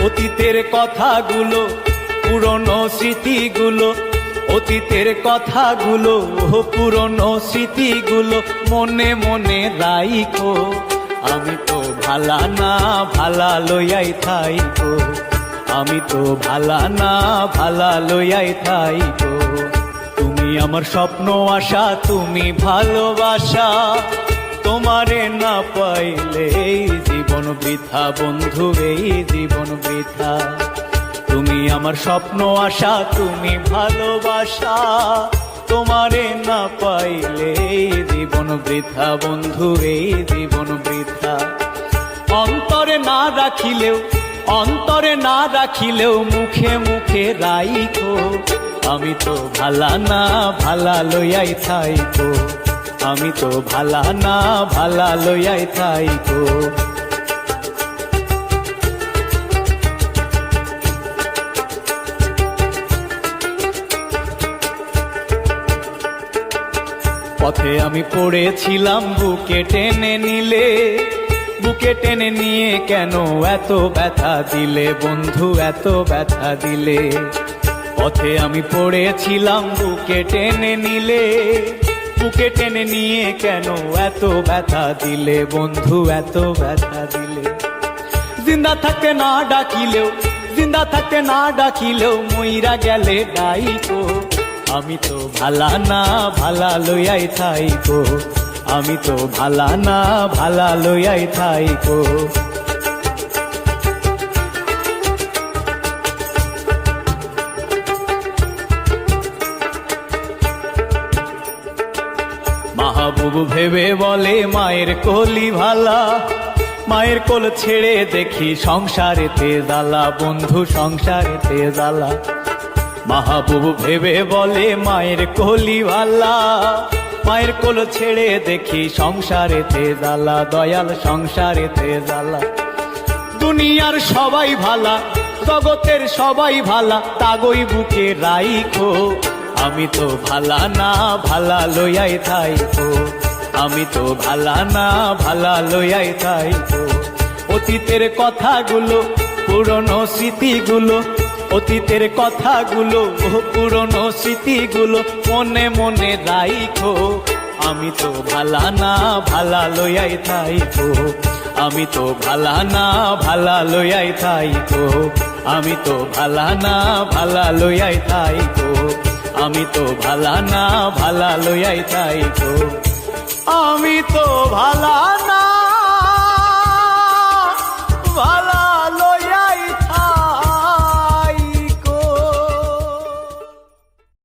অতীতের কথাগুলো, পুরনো স্মৃতিগুলো, অতীতের কথাগুলো, পুরনো স্মৃতিগুলো মনে মনে রাইখো। আমি তো ভালা না ভালা লইয়াই থাইকো, আমি তো ভালা না ভালা লইয়াই থাইকো। তুমি আমার স্বপ্ন আশা, তুমি ভালোবাসা, তোমারে না পাইলে এই জীবন বৃথা বন্ধু, এই জীবন বৃথা। তুমি আমার স্বপ্ন আশা, তুমি ভালোবাসা, তোমারে না পাইলে এই জীবন বৃথা বন্ধু, এই জীবন বৃথা। অন্তরে না রাখিলেও, অন্তরে না রাখিলেও মুখে মুখে রাইখো। আমি তো ভালা না ভালা লইয়াই থাইকো, আমি তো ভালা না ভালা লইয়াই থাইকো। পথে আমি পড়েছিলাম, বুকে টেনে নিলে, বুকে টেনে নিয়ে কেন এত ব্যথা দিলে বন্ধু, এত ব্যথা দিলে। পথে আমি পড়েছিলাম, বুকে টেনে নিলে, বুকে টেনে নিয়ে কেন এত ব্যথা দিলে বন্ধু, এত ব্যথা দিলে। জিন্দা থাকতে না ডাকিলেও, জিন্দা থাকতে না ডাকিলেও মইরা গেলে ডাইকো। আমি তো ভালা না ভালা লইয়াই থাইকো, আমি তো ভালা না ভালা লইয়াই থাইকো। মাহবুব ভেবে বলে মায়ের কোলি ভালা, মায়ের কোল ছেড়ে দেখি সংসারেতে জ্বালা বন্ধু, সংসারেতে জ্বালা। মাহবুব ভেবে বলে মায়ের কোলি ভালা, মায়ের কোল ছেড়ে দেখি সংসারেতে জ্বালা, দয়াল সংসারেতে জ্বালা। দুনিয়ার সবাই ভালা, জগতের সবাই ভালা, তাগই বুকে রাইখো। আমি তো ভালা না ভালা লইয়াই থাইকো, আমি তো ভালা না ভালা লইয়াই থাইকো। অতীতের কথাগুলো, পুরনো স্মৃতিগুলো, অতীতের কথাগুলো, পুরনো স্মৃতিগুলো মনে মনে রাইখো। আমি তো ভালা না ভালা লইয়াই থাইকো, আমি তো ভালা না ভালা লইয়াই থাইকো, আমি তো ভালা না ভালা লইয়াই থাইকো, আমি তো ভালা না ভালা লইয়াই থাইকো, আমি তো ভালা না ভালা